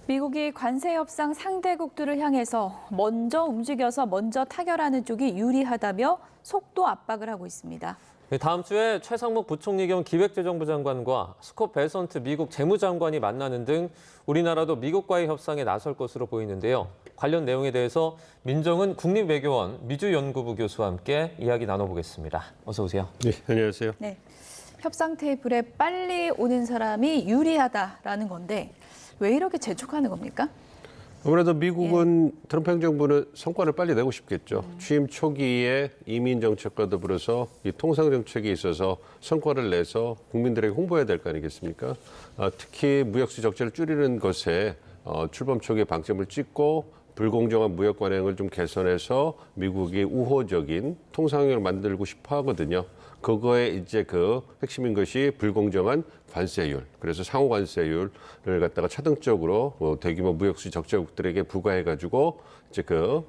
미국이 관세 협상 상대국들을 향해서 먼저 움직여서 먼저 타결하는 쪽이 유리하다며 속도 압박을 하고 있습니다. 다음 주에 최상목 부총리 겸 기획재정부 장관과 스콧 벨선트 미국 재무장관이 만나는 등 우리나라도 미국과의 협상에 나설 것으로 보이는데요. 관련 내용에 대해서 민정은 국립외교원 미주연구부 교수와 함께 이야기 나눠보겠습니다. 어서 오세요. 네, 안녕하세요. 네, 협상 테이블에 빨리 오는 사람이 유리하다라는 건데 왜 이렇게 재촉하는 겁니까? 아무래도 미국은 트럼프 행정부는 성과를 빨리 내고 싶겠죠. 취임 초기에 이민 정책과 더불어서 이 통상 정책에 있어서 성과를 내서 국민들에게 홍보해야 될 거 아니겠습니까? 특히 무역수 적자를 줄이는 것에 출범 초기에 방점을 찍고 불공정한 무역 관행을 좀 개선해서 미국이 우호적인 통상을 만들고 싶어 하거든요. 그거에 이제 그 핵심인 것이 불공정한 관세율. 그래서 상호 관세율을 갖다가 차등적으로 대규모 무역수지 적자국들에게 부과해가지고 이제 그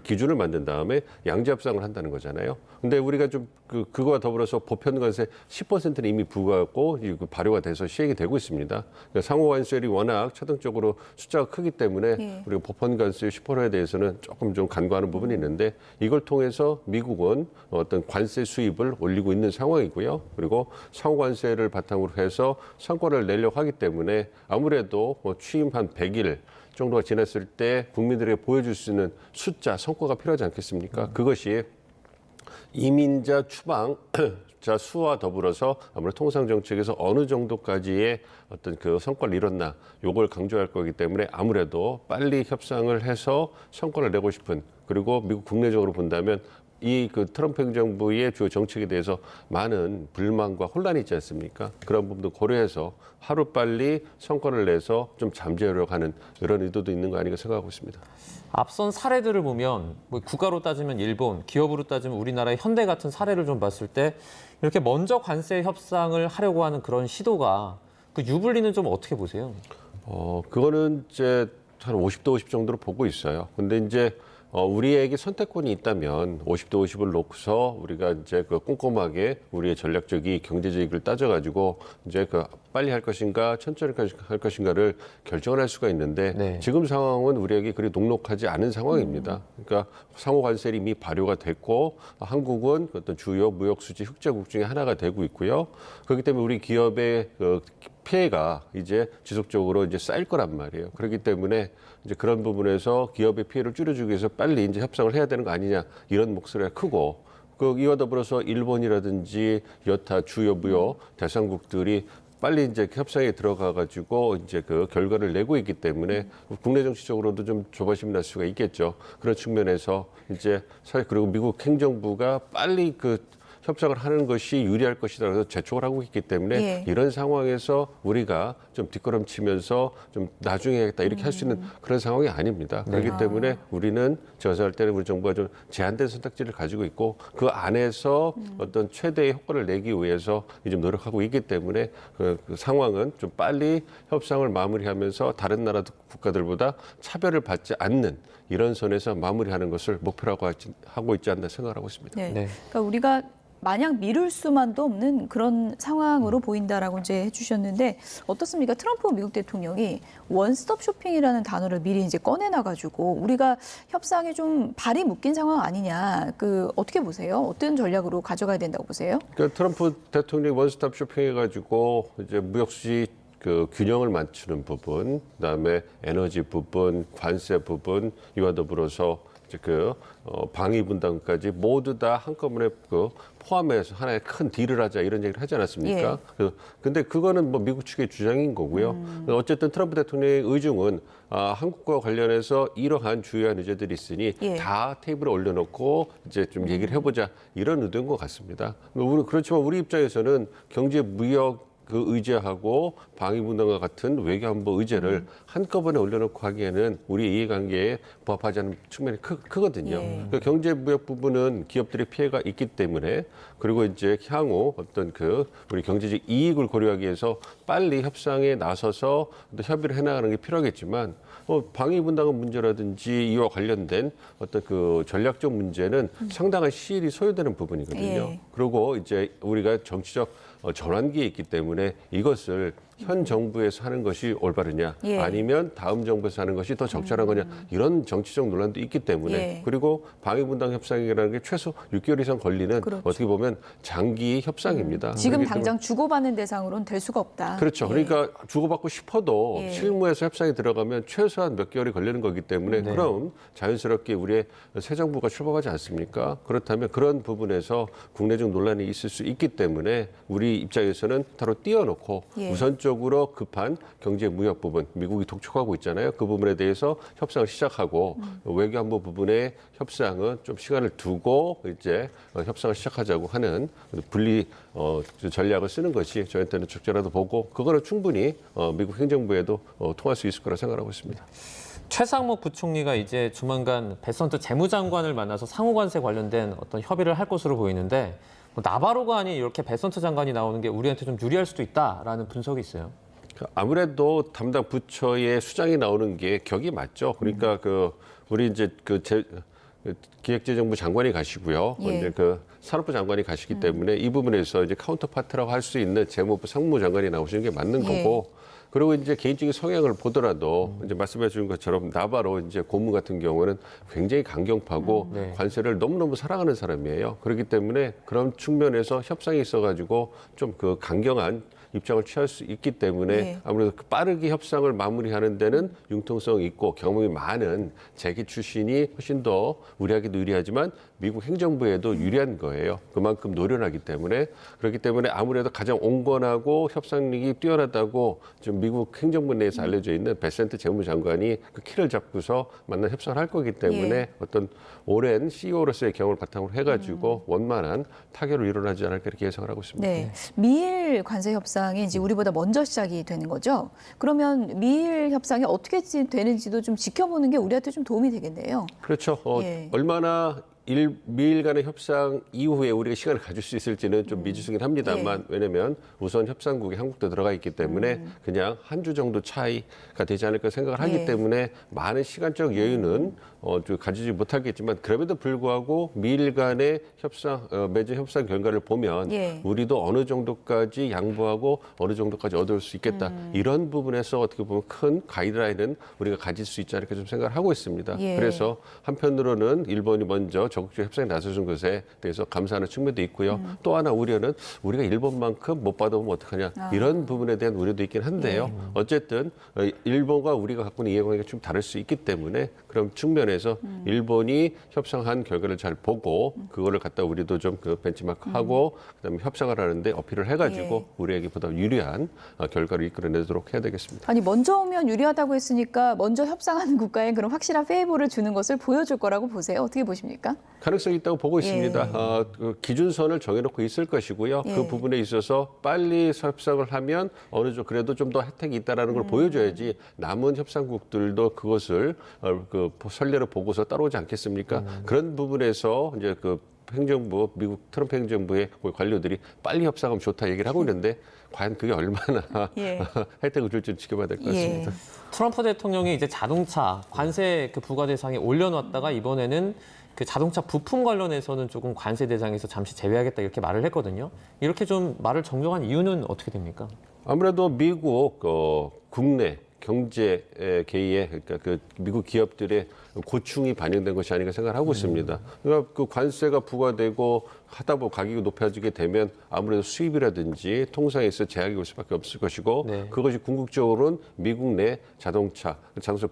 기준을 만든 다음에 양자 협상을 한다는 거잖아요. 근데 우리가 좀 그거와 더불어서 보편 관세 10%는 이미 부과하고 발효가 돼서 시행이 되고 있습니다. 그러니까 상호 관세율이 워낙 차등적으로 숫자가 크기 때문에 우리가 보편 관세율 10%에 대해서는 조금 좀 간과하는 부분이 있는데 이걸 통해서 미국은 어떤 관세 수입을 올리고 있는 상황이고요. 그리고 상호 관세를 바탕으로 해서 성과를 내려고 하기 때문에 아무래도 취임 한 100일 정도가 지났을 때 국민들에게 보여줄 수 있는 숫자, 성과가 필요하지 않겠습니까? 그것이 이민자 추방자 수와 더불어서 아무래도 통상 정책에서 어느 정도까지의 어떤 그 성과를 이뤘나 요걸 강조할 거기 때문에 아무래도 빨리 협상을 해서 성과를 내고 싶은 그리고 미국 국내적으로 본다면 이 트럼프 행정부의 주요 정책에 대해서 많은 불만과 혼란이 있지 않습니까? 그런 부분도 고려해서 하루빨리 성과를 내서 좀 잠재우려고 하는 이런 의도도 있는 거 아닌가 생각하고 있습니다. 앞선 사례들을 보면 국가로 따지면 일본, 기업으로 따지면 우리나라의 현대 같은 사례를 좀 봤을 때 이렇게 먼저 관세 협상을 하려고 하는 그런 시도가 그 유불리는 좀 어떻게 보세요? 그거는 이제 한 50대 50 정도로 보고 있어요. 근데 이제 우리에게 선택권이 있다면 50대 50을 놓고서 우리가 이제 꼼꼼하게 우리의 전략적인 경제적 이익을 따져가지고 이제 빨리 할 것인가 천천히 할 것인가를 결정을 할 수가 있는데 네. 지금 상황은 우리에게 그리 녹록하지 않은 상황입니다. 그러니까 상호 관세율이 이미 발효가 됐고 한국은 어떤 주요 무역 수지 흑자국 중에 하나가 되고 있고요. 그렇기 때문에 우리 기업의 피해가 이제 지속적으로 이제 쌓일 거란 말이에요. 그렇기 때문에 이제 그런 부분에서 기업의 피해를 줄여주기 위해서 빨리 이제 협상을 해야 되는 거 아니냐 이런 목소리가 크고 이와 더불어서 일본이라든지 여타 주요 무역 대상국들이 빨리 이제 협상에 들어가가지고 이제 그 결과를 내고 있기 때문에 국내 정치적으로도 좀 조바심이 날 수가 있겠죠. 그런 측면에서 이제 그리고 미국 행정부가 빨리 협상을 하는 것이 유리할 것이다. 그래서 재촉을 하고 있기 때문에 이런 상황에서 우리가 좀 뒷걸음치면서 좀 나중에 하겠다 이렇게 할 수 있는 그런 상황이 아닙니다. 그렇기 때문에 우리는 제가 생각할 때는 우리 정부가 좀 제한된 선택지를 가지고 있고 그 안에서 어떤 최대의 효과를 내기 위해서 좀 노력하고 있기 때문에 그 상황은 좀 빨리 협상을 마무리하면서 다른 나라 국가들보다 차별을 받지 않는 이런 선에서 마무리하는 것을 목표로 하고 있지 않나 생각을 하고 있습니다. 네. 네. 그러니까 우리가 마냥 미룰 수만도 없는 그런 상황으로 보인다라고 이제 해주셨는데 어떻습니까? 트럼프 미국 대통령이 원스톱 쇼핑이라는 단어를 미리 이제 꺼내놔가지고 우리가 협상에 좀 발이 묶인 상황 아니냐? 어떻게 보세요? 어떤 전략으로 가져가야 된다고 보세요? 그러니까 트럼프 대통령이 원스톱 쇼핑해가지고 이제 무역수지 균형을 맞추는 부분, 그다음에 에너지 부분, 관세 부분 이와 더불어서 이제 방위 분담까지 모두 다 한꺼번에 포함해서 하나의 큰 딜을 하자 이런 얘기를 하지 않았습니까? 근데 그거는 미국 측의 주장인 거고요. 어쨌든 트럼프 대통령의 의중은 한국과 관련해서 이러한 주요한 의제들이 있으니 다 테이블에 올려놓고 이제 좀 얘기를 해보자 이런 의도인 것 같습니다. 그렇지만 우리 입장에서는 경제 무역 의제하고 방위분담과 같은 외교안보 의제를 한꺼번에 올려놓고 하기에는 우리 이해관계에 부합하지 않는 측면이 크거든요. 그러니까 경제무역 부분은 기업들의 피해가 있기 때문에 그리고 이제 향후 어떤 우리 경제적 이익을 고려하기 위해서 빨리 협상에 나서서 협의를 해나가는 게 필요하겠지만 방위분담 문제라든지 이와 관련된 어떤 전략적 문제는 상당한 시일이 소요되는 부분이거든요. 그리고 이제 우리가 정치적 전환기에 있기 때문에 이것을 현 정부에서 하는 것이 올바르냐 예. 아니면 다음 정부에서 하는 것이 더 적절한 거냐 이런 정치적 논란도 있기 때문에 예. 그리고 방위분담 협상이라는 게 최소 6개월 이상 걸리는 그렇죠. 어떻게 보면 장기 협상입니다. 지금 그렇기 때문에 당장 주고받는 대상으로는 될 수가 없다. 그렇죠. 예. 그러니까 주고받고 싶어도 예. 실무에서 협상이 들어가면 최소한 몇 개월이 걸리는 거기 때문에 네. 그럼 자연스럽게 우리의 새 정부가 출범하지 않습니까? 그렇다면 그런 부분에서 국내적 논란이 있을 수 있기 때문에 우리 입장에서는 바로 띄워놓고 예. 우선적으로 급한 경제 무역 부분, 미국이 독촉하고 있잖아요. 그 부분에 대해서 협상을 시작하고 외교안보 부분의 협상은 좀 시간을 두고 이제 협상을 시작하자고 하는 분리 전략을 쓰는 것이 저희한테는 적절하다고 보고 그거는 충분히 미국 행정부에도 통할 수 있을 거라 생각하고 있습니다. 최상목 부총리가 이제 조만간 베선트 재무장관을 만나서 상호관세 관련된 어떤 협의를 할 것으로 보이는데 뭐 나바로가 아닌 이렇게 베선트 장관이 나오는 게 우리한테 좀 유리할 수도 있다라는 분석이 있어요. 아무래도 담당 부처의 수장이 나오는 게 격이 맞죠. 그러니까 우리 이제 기획재정부 장관이 가시고요. 예. 이제 산업부 장관이 가시기 때문에 이 부분에서 이제 카운터파트라고 할 수 있는 재무부 상무 장관이 나오시는 게 맞는 예. 거고. 그리고 이제 개인적인 성향을 보더라도 이제 말씀해 주신 것처럼 나바로 이제 고문 같은 경우는 굉장히 강경파고 네. 관세를 너무너무 사랑하는 사람이에요. 그렇기 때문에 그런 측면에서 협상이 있어가지고 좀 강경한 입장을 취할 수 있기 때문에 예. 아무래도 빠르게 협상을 마무리하는 데는 융통성 있고 경험이 많은 재계 출신이 훨씬 더 우리에게도 유리하지만 미국 행정부에도 유리한 거예요. 그만큼 노련하기 때문에 그렇기 때문에 아무래도 가장 온건하고 협상력이 뛰어나다고 좀 미국 행정부 내에서 알려져 있는 베센트 재무장관이 그 키를 잡고서 만나 협상을 할 거기 때문에 예. 어떤 오랜 CEO로서의 경험을 바탕으로 해가지고 원만한 타결로 일어나지 않을까 이렇게 예상을 하고 있습니다. 네. 미일 관세 협상이 이제 우리보다 먼저 시작이 되는 거죠. 그러면 미일 협상이 어떻게 되는지도 좀 지켜보는 게 우리한테 좀 도움이 되겠네요. 그렇죠. 예. 얼마나 미일 간의 협상 이후에 우리가 시간을 가질 수 있을지는 좀 미지수긴 합니다만 왜냐하면 우선 협상국이 한국도 들어가 있기 때문에 그냥 한 주 정도 차이가 되지 않을까 생각을 하기 예. 때문에 많은 시간적 여유는 좀 가지지 못하겠지만 그럼에도 불구하고 미일 간의 협상 맺은 협상 결과를 보면 예. 우리도 어느 정도까지 양보하고 어느 정도까지 얻을 수 있겠다 이런 부분에서 어떻게 보면 큰 가이드라인은 우리가 가질 수 있지 않을까 좀 생각을 하고 있습니다. 예. 그래서 한편으로는 일본이 먼저 적극적 협상에 나서준 것에 대해서 감사하는 측면도 있고요. 또 하나 우려는 우리가 일본만큼 못 받아보면 어떡하냐 이런 부분에 대한 우려도 있긴 한데요. 어쨌든 일본과 우리가 갖고 있는 이해관계가 좀 다를 수 있기 때문에 그런 측면에서 일본이 협상한 결과를 잘 보고 그거를 갖다 우리도 좀 벤치마크하고 그다음에 협상을 하는데 어필을 해가지고 예. 우리에게 보다 유리한 결과를 이끌어내도록 해야 되겠습니다. 아니 먼저 오면 유리하다고 했으니까 먼저 협상하는 국가에 그런 확실한 페이보를 주는 것을 보여줄 거라고 보세요. 어떻게 보십니까? 가능성이 있다고 보고 예. 있습니다. 기준선을 정해놓고 있을 것이고요. 예. 그 부분에 있어서 빨리 협상을 하면 어느 정도 그래도 좀 더 혜택이 있다라는 걸 보여줘야지 남은 협상국들도 그것을 선례로 보고서 따라오지 않겠습니까? 그런 부분에서 이제 행정부, 미국 트럼프 행정부의 관료들이 빨리 협상하면 좋다 얘기를 하고 있는데 과연 그게 얼마나 예. 혜택을 줄지 지켜봐야 될 것 같습니다. 트럼프 대통령이 이제 자동차 관세 부과 대상에 올려놨다가 이번에는 그 자동차 부품 관련해서는 조금 관세 대상에서 잠시 제외하겠다 이렇게 말을 했거든요. 이렇게 좀 말을 정정한 이유는 어떻게 됩니까? 아무래도 미국 국내 경제 개의에 그러니까 미국 기업들의 고충이 반영된 것이 아닌가 생각을 하고 있습니다. 그러니까 그 관세가 부과되고 하다 보면 가격이 높아지게 되면 아무래도 수입이라든지 통상에 있어 제약이 올 수밖에 없을 것이고 네. 그것이 궁극적으로는 미국 내 자동차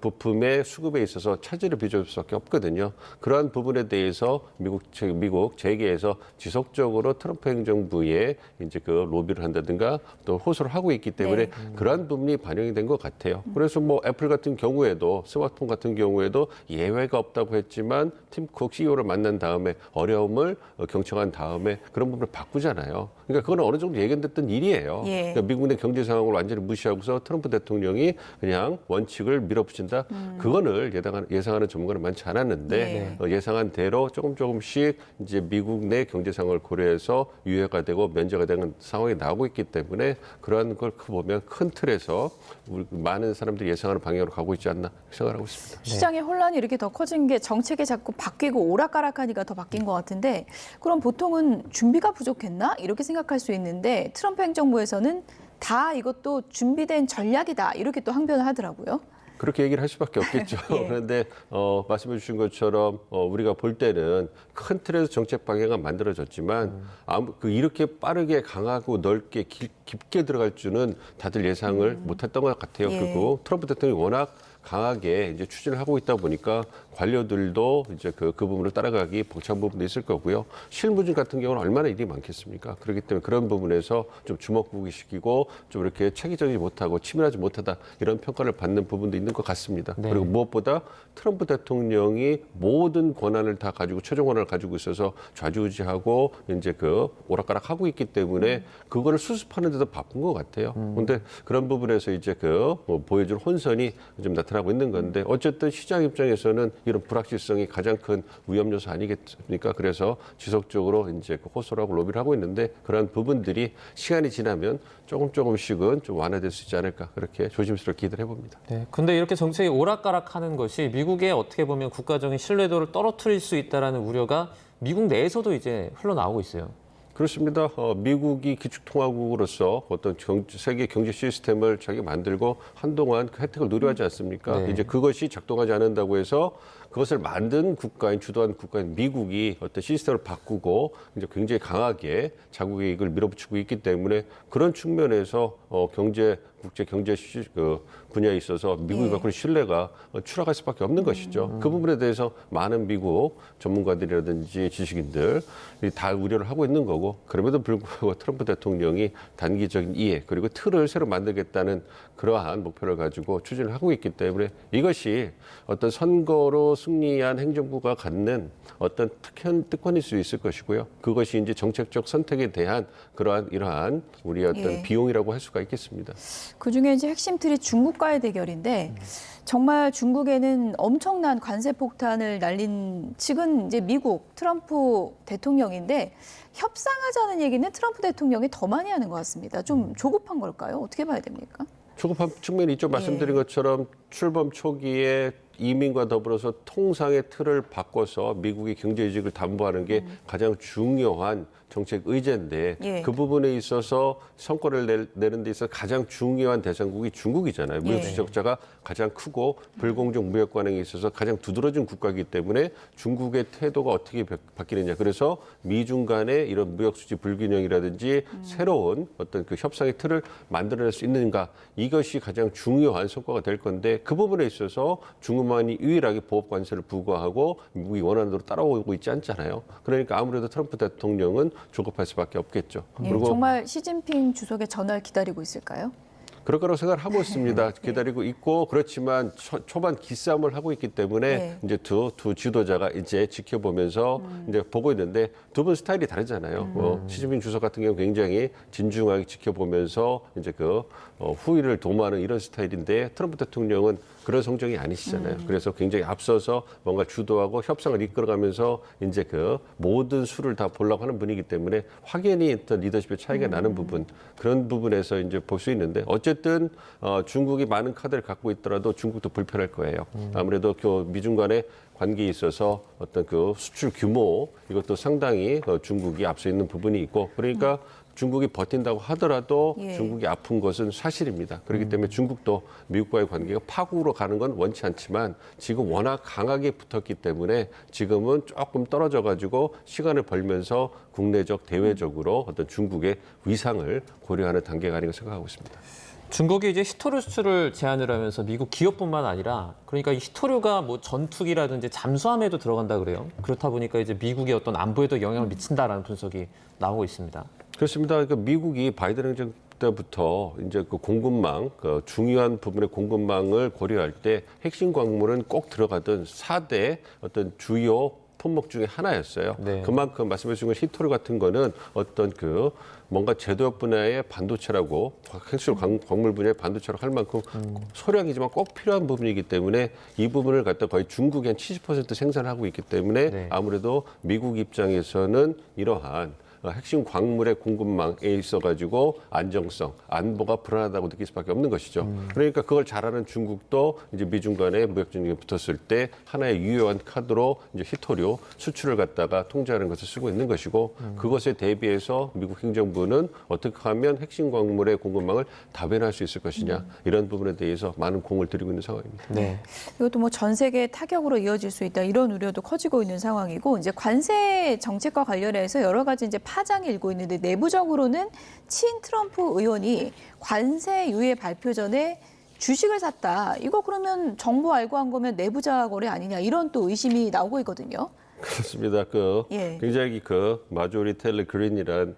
부품의 수급에 있어서 차질을 빚을 수밖에 없거든요. 그러한 부분에 대해서 미국 재계에서 지속적으로 트럼프 행정부에 이제 로비를 한다든가 또 호소를 하고 있기 때문에 네. 그러한 부분이 반영이 된 것 같아요. 그래서 뭐 애플 같은 경우에도 스마트폰 같은 경우에도 예외가 없다고 했지만 팀 쿡 CEO를 만난 다음에 어려움을 경청한 다음에 그런 부분을 바꾸잖아요. 그러니까 그건 어느 정도 예견됐던 일이에요. 예. 그러니까 미국 내 경제 상황을 완전히 무시하고서 트럼프 대통령이 그냥 원칙을 밀어붙인다. 그거를 예상하는 전문가는 많지 않았는데 예상한 대로 조금씩 이제 미국 내 경제 상황을 고려해서 유예가 되고 면제가 되는 상황이 나오고 있기 때문에 그러한 걸 보면 큰 틀에서 우리 많은 사람들이 예상하는 방향으로 가고 있지 않나 생각하고 있습니다. 시장의 혼란이 이렇게 더 커진 게 정책이 자꾸 바뀌고 오락가락하니까 더 바뀐 것 같은데 그럼 보통은 준비가 부족했나? 이렇게 생각할 수 있는데 트럼프 행정부에서는 다 이것도 준비된 전략이다 이렇게 또 항변을 하더라고요. 그렇게 얘기를 할 수밖에 없겠죠. 예. 그런데 말씀해 주신 것처럼 우리가 볼 때는 큰 틀에서 정책 방향은 만들어졌지만 이렇게 빠르게 강하고 넓게 깊게 들어갈 줄은 다들 예상을 못했던 것 같아요. 예. 그리고 트럼프 대통령이 워낙 강하게 이제 추진을 하고 있다 보니까 관료들도 이제 그 부분을 따라가기 벅찬 부분도 있을 거고요. 실무진 같은 경우는 얼마나 일이 많겠습니까? 그렇기 때문에 그런 부분에서 좀 주목부기시키고 좀 이렇게 체계적이지 못하고 치밀하지 못하다 이런 평가를 받는 부분도 있는 것 같습니다. 네. 그리고 무엇보다 트럼프 대통령이 모든 권한을 다 가지고 최종 권한을 가지고 있어서 좌지우지하고 이제 그 오락가락하고 있기 때문에 그거를 수습하는 데도 바쁜 것 같아요. 그런데 그런 부분에서 이제 보여줄 혼선이 좀 나타나고 있는 건데 어쨌든 시장 입장에서는 이런 불확실성이 가장 큰 위험 요소 아니겠습니까? 그래서 지속적으로 이제 호소하고 로비를 하고 있는데 그런 부분들이 시간이 지나면 조금씩은 좀 완화될 수 있지 않을까 그렇게 조심스럽게 기대를 해봅니다. 네, 근데 이렇게 정책이 오락가락하는 것이 미국의 어떻게 보면 국가적인 신뢰도를 떨어뜨릴 수 있다라는 우려가 미국 내에서도 이제 흘러나오고 있어요. 그렇습니다. 미국이 기축통화국으로서 어떤 세계 경제 시스템을 자기가 만들고 한동안 그 혜택을 누려하지 않습니까? 네. 이제 그것이 작동하지 않는다고 해서 그것을 만든 국가인 주도한 국가인 미국이 어떤 시스템을 바꾸고 이제 굉장히 강하게 자국의 이익을 밀어붙이고 있기 때문에 그런 측면에서 국제 경제 분야에 있어서 미국이 갖고 있는 신뢰가 추락할 수밖에 없는 것이죠. 그 부분에 대해서 많은 미국 전문가들이라든지 지식인들이 다 우려를 하고 있는 거고 그럼에도 불구하고 트럼프 대통령이 단기적인 이해 그리고 틀을 새로 만들겠다는 그러한 목표를 가지고 추진을 하고 있기 때문에 이것이 어떤 선거로 승리한 행정부가 갖는 어떤 특권일 수 있을 것이고요. 그것이 이제 정책적 선택에 대한 이러한 우리의 어떤 예. 비용이라고 할 수가 있겠습니다. 그중에 이제 핵심 틀이 중국과의 대결인데 정말 중국에는 엄청난 관세 폭탄을 날린 측은 이제 미국 트럼프 대통령인데 협상하자는 얘기는 트럼프 대통령이 더 많이 하는 것 같습니다. 좀 조급한 걸까요? 어떻게 봐야 됩니까? 조급한 측면이 있죠. 말씀드린 것처럼 출범 초기에 이민과 더불어서 통상의 틀을 바꿔서 미국의 경제 이익을 담보하는 게 가장 중요한 정책 의제인데 예. 그 부분에 있어서 성과를 내는 데 있어서 가장 중요한 대상국이 중국이잖아요. 무역 수적자가 가장 크고 불공정 무역 관행에 있어서 가장 두드러진 국가이기 때문에 중국의 태도가 어떻게 바뀌느냐. 그래서 미중 간의 이런 무역 수지 불균형이라든지 새로운 어떤 그 협상의 틀을 만들어낼 수 있는가. 이것이 가장 중요한 성과가 될 건데 그 부분에 있어서 중국만이 유일하게 보복 관세를 부과하고 미국이 원하는 대로 따라오고 있지 않잖아요. 그러니까 아무래도 트럼프 대통령은 조급할 수밖에 없겠죠. 예, 그리고 정말 시진핑 주석의 전화를 기다리고 있을까요? 그럴 거라고 생각을 하고 있습니다. 기다리고 있고 그렇지만 초반 기싸움을 하고 있기 때문에 네. 이제 두 지도자가 이제 지켜보면서 이제 보고 있는데 두 분 스타일이 다르잖아요. 시진핑 주석 같은 경우 굉장히 진중하게 지켜보면서 이제 후위를 도모하는 이런 스타일인데 트럼프 대통령은 그런 성정이 아니시잖아요. 그래서 굉장히 앞서서 뭔가 주도하고 협상을 이끌어가면서 이제 모든 수를 다 보려고 하는 분이기 때문에 확연히 어떤 리더십의 차이가 나는 부분 그런 부분에서 이제 볼 수 있는데 어쨌든 중국이 많은 카드를 갖고 있더라도 중국도 불편할 거예요. 아무래도 미중 간의 관계에 있어서 어떤 수출 규모 이것도 상당히 중국이 앞서 있는 부분이 있고 그러니까 중국이 버틴다고 하더라도 예. 중국이 아픈 것은 사실입니다. 그렇기 때문에 중국도 미국과의 관계가 파국으로 가는 건 원치 않지만 지금 워낙 강하게 붙었기 때문에 지금은 조금 떨어져 가지고 시간을 벌면서 국내적 대외적으로 어떤 중국의 위상을 고려하는 단계가 아닌가 생각하고 있습니다. 중국이 이제 히토류 수출을 제한을 하면서 미국 기업뿐만 아니라 그러니까 이 히토류가 뭐 전투기라든지 잠수함에도 들어간다 그래요. 그렇다 보니까 이제 미국의 어떤 안보에도 영향을 미친다라는 분석이 나오고 있습니다. 그렇습니다. 그러니까 미국이 바이든 행정 때부터 이제 공급망, 중요한 부분의 공급망을 고려할 때 핵심 광물은 꼭 들어가던 4대 어떤 주요 품목 중에 하나였어요. 네. 그만큼 말씀해 주신 히토류 같은 거는 어떤 뭔가 제도업 분야의 반도체라고 핵심 광물 분야의 반도체라고 할 만큼 소량이지만 꼭 필요한 부분이기 때문에 이 부분을 갖다 거의 중국이 한 70% 생산하고 있기 때문에 네. 아무래도 미국 입장에서는 이러한 핵심 광물의 공급망에 있어가지고 안정성, 안보가 불안하다고 느낄 수밖에 없는 것이죠. 그러니까 그걸 잘하는 중국도 이제 미중 간에 무역 전쟁이 붙었을 때 하나의 유효한 카드로 이제 희토류 수출을 갖다가 통제하는 것을 쓰고 있는 것이고 그것에 대비해서 미국 행정부는 어떻게 하면 핵심 광물의 공급망을 다변화할 수 있을 것이냐 이런 부분에 대해서 많은 공을 들이고 있는 상황입니다. 네. 이것도 뭐 전 세계 타격으로 이어질 수 있다 이런 우려도 커지고 있는 상황이고 이제 관세 정책과 관련해서 여러 가지 이제 파장이 일고 있는데 내부적으로는 친 트럼프 의원이 관세 유예 발표 전에 주식을 샀다. 이거 그러면 정부 알고 한 거면 내부자 거래 아니냐 이런 또 의심이 나오고 있거든요. 그렇습니다. 예. 굉장히 마조리 텔러 그린이란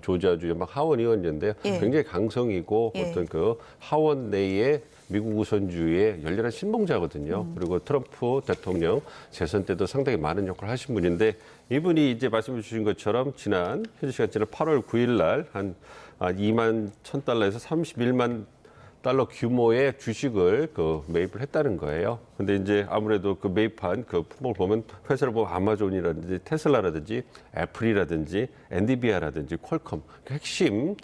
조지아주 연방 하원 의원인데 예. 굉장히 강성이고 예. 어떤 하원 내에 미국 우선주의의 열렬한 신봉자거든요. 그리고 트럼프 대통령 재선 때도 상당히 많은 역할을 하신 분인데 이분이 이제 말씀해 주신 것처럼 현지 시간 지난 8월 9일 날 한 2만 1,000달러에서 31만 달러 규모의 주식을 매입을 했다는 거예요. 근데 이제 아무래도 매입한 품목을 보면 회사를 보면 아마존이라든지 테슬라라든지 애플이라든지 엔비디아라든지 퀄컴 핵심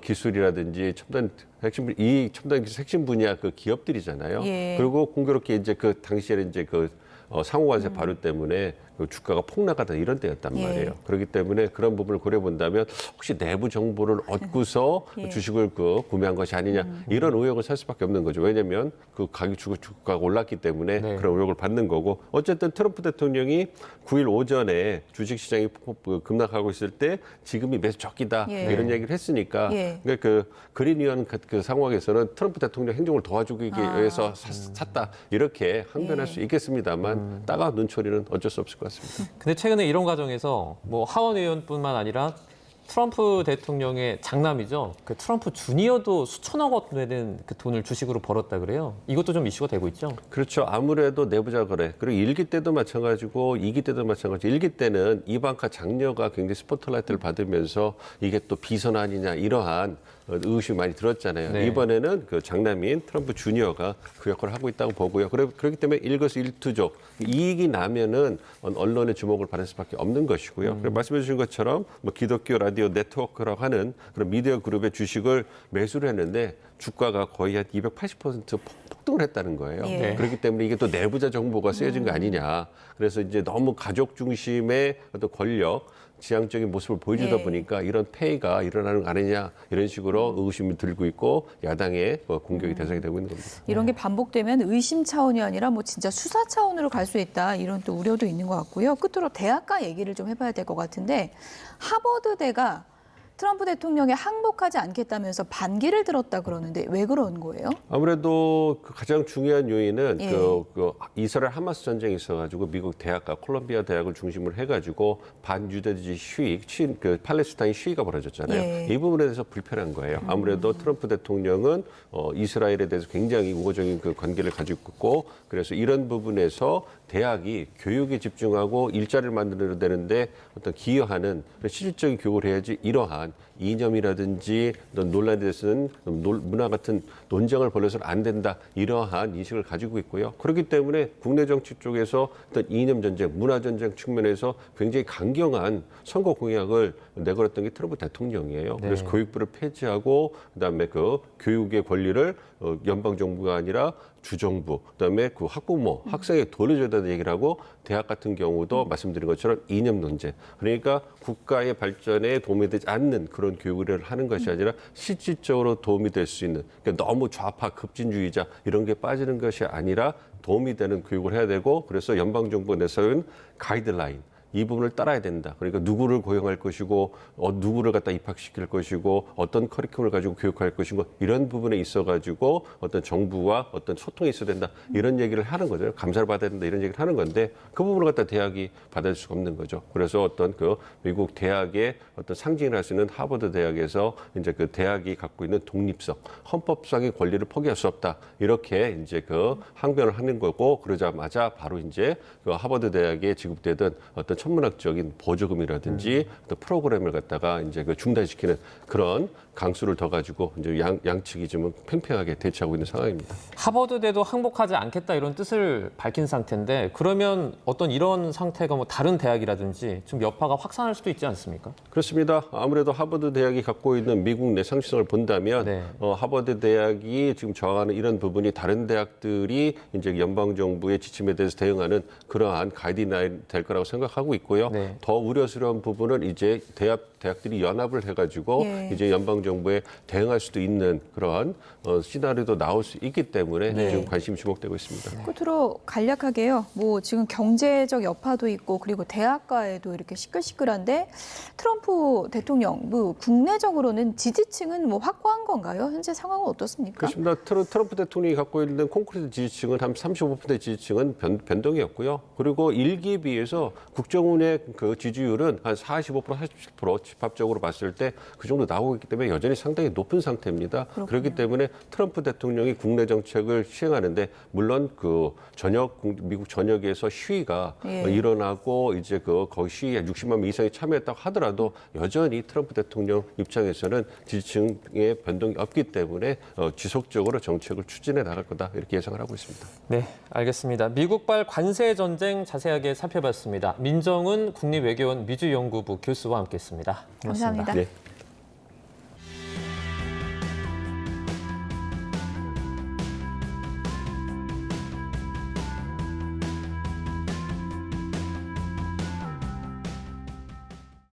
기술이라든지 첨단 기술 핵심 분야 기업들이잖아요. 예. 그리고 공교롭게 이제 당시에 이제 상호관세 발효 때문에 주가가 폭락하다 이런 때였단 예. 말이에요. 그렇기 때문에 그런 부분을 고려해 본다면 혹시 내부 정보를 얻고서 예. 주식을 구매한 것이 아니냐 이런 의혹을 살 수밖에 없는 거죠. 왜냐하면 주가가 올랐기 때문에 네. 그런 의혹을 받는 거고 어쨌든 트럼프 대통령이 9일 오전에 주식시장이 급락하고 있을 때 지금이 매수 적기다 예. 이런 얘기를 했으니까 예. 그러니까 그린 의원 상황에서는 트럼프 대통령 행정을 도와주기 위해서 샀다 이렇게 항변할 수 있겠습니다만 따가운 눈초리는 어쩔 수 없을 것 같습니다. 근데 최근에 이런 과정에서 뭐 하원 의원뿐만 아니라 트럼프 대통령의 장남이죠. 트럼프 주니어도 수천억 원 되는 돈을 주식으로 벌었다 그래요. 이것도 좀 이슈가 되고 있죠. 그렇죠. 아무래도 내부자 거래. 그리고 1기 때도 마찬가지고 2기 때도 마찬가지고 1기 때는 이방카 장녀가 굉장히 스포트라이트를 받으면서 이게 또 비선 아니냐 이러한 의심이 많이 들었잖아요. 네. 이번에는 장남인 트럼프 주니어가 그 역할을 하고 있다고 보고요. 그렇기 때문에 일거수일투족 이익이 나면은 언론의 주목을 받을 수밖에 없는 것이고요. 그리고 말씀해 주신 것처럼 기독교 라디오 네트워크라고 하는 그런 미디어 그룹의 주식을 매수를 했는데 주가가 거의 한 280% 폭등을 했다는 거예요. 예. 그렇기 때문에 이게 또 내부자 정보가 쓰여진 거 아니냐. 그래서 이제 너무 가족 중심의 어떤 권력 지향적인 모습을 보여주다 예. 보니까 이런 폐해가 일어나는 거 아니냐 이런 식으로 의심이 들고 있고 야당의 공격이 대상이 되고 있는 겁니다. 이런 게 반복되면 의심 차원이 아니라 뭐 진짜 수사 차원으로 갈 수 있다 이런 또 우려도 있는 것 같고요. 끝으로 대학가 얘기를 좀 해봐야 될 것 같은데 하버드대가 트럼프 대통령에 항복하지 않겠다면서 반기를 들었다 그러는데 왜 그런 거예요? 아무래도 가장 중요한 요인은 예. 이스라엘 하마스 전쟁이 있어가지고 미국 대학과 콜롬비아 대학을 중심으로 해가지고 반유대주의 시위, 팔레스타인 시위가 벌어졌잖아요. 예. 이 부분에 대해서 불편한 거예요. 아무래도 트럼프 대통령은 이스라엘에 대해서 굉장히 우호적인 관계를 가지고 있고 그래서 이런 부분에서 대학이 교육에 집중하고 일자리를 만들어야 되는데 어떤 기여하는 실질적인 교육을 해야지 이러한 이념이라든지 논란에 대해서는 문화 같은 논쟁을 벌여서는 안 된다 이러한 인식을 가지고 있고요. 그렇기 때문에 국내 정치 쪽에서 어떤 이념 전쟁, 문화 전쟁 측면에서 굉장히 강경한 선거 공약을 내걸었던 게 트럼프 대통령이에요. 그래서 교육부를 폐지하고 그다음에 교육의 권리를 연방 정부가 아니라 주정부, 그다음에 학부모, 학생에게 돌려줘야 된다는 얘기를 하고 대학 같은 경우도 말씀드린 것처럼 이념 논쟁. 그러니까 국가의 발전에 도움이 되지 않는 그런 교육을 하는 것이 아니라 실질적으로 도움이 될 수 있는 그러니까 너무 좌파 급진주의자 이런 게 빠지는 것이 아니라 도움이 되는 교육을 해야 되고 그래서 연방 정부가 내세운 가이드라인 이 부분을 따라야 된다. 그러니까 누구를 고용할 것이고 누구를 갖다 입학시킬 것이고 어떤 커리큘럼을 가지고 교육할 것이고 이런 부분에 있어가지고 어떤 정부와 어떤 소통이 있어야 된다. 이런 얘기를 하는 거죠. 감사를 받아야 된다. 이런 얘기를 하는 건데 그 부분을 갖다 대학이 받아줄 수가 없는 거죠. 그래서 어떤 미국 대학의 어떤 상징을 할 수 있는 하버드 대학에서 이제 대학이 갖고 있는 독립성, 헌법상의 권리를 포기할 수 없다. 이렇게 이제 항변을 하는 거고 그러자마자 바로 이제 하버드 대학에 지급되던 어떤 천문학적인 보조금이라든지 어떤 프로그램을 갖다가 이제 중단시키는 그런 강수를 더 가지고 이제 양측이 좀 팽팽하게 대치하고 있는 상황입니다. 하버드대도 항복하지 않겠다 이런 뜻을 밝힌 상태인데 그러면 어떤 이런 상태가 뭐 다른 대학이라든지 좀 여파가 확산할 수도 있지 않습니까? 그렇습니다. 아무래도 하버드 대학이 갖고 있는 미국 내 상식성을 본다면 네. 하버드 대학이 지금 저항하는 이런 부분이 다른 대학들이 이제 연방 정부의 지침에 대해서 대응하는 그러한 가이드라인 될 거라고 생각하고 있고요. 네. 더 우려스러운 부분은 이제 대학들이 연합을 해가지고 예. 이제 연방 정부에 대응할 수도 있는 그러한 시나리오도 나올 수 있기 때문에 네. 지금 관심이 주목되고 있습니다. 끝으로 간략하게요. 뭐 지금 경제적 여파도 있고 그리고 대학가에도 이렇게 시끌시끌한데 트럼프 대통령 뭐 국내적으로는 지지층은 뭐 확고한 건가요? 현재 상황은 어떻습니까? 그렇습니다. 트럼프 대통령이 갖고 있는 콘크리트 지지층은 한 35% 지지층은 변동이 없고요. 그리고 1기에 비해서 국정원의 그 지지율은 한 45%, 47% 집합적으로 봤을 때 그 정도 나오고 있기 때문에 여전히 상당히 높은 상태입니다. 그렇군요. 그렇기 때문에 트럼프 대통령이 국내 정책을 시행하는데 물론 그 미국 전역에서 시위가 예. 일어나고 이제 거기 시위에 60만 명 이상이 참여했다고 하더라도 여전히 트럼프 대통령 입장에서는 지지층의 변동이 없기 때문에 지속적으로 정책을 추진해 나갈 거다 이렇게 예상을 하고 있습니다. 네, 알겠습니다. 미국발 관세 전쟁 자세하게 살펴봤습니다. 민정은 국립외교원 미주연구부 교수와 함께했습니다. 고맙습니다. 감사합니다. 네.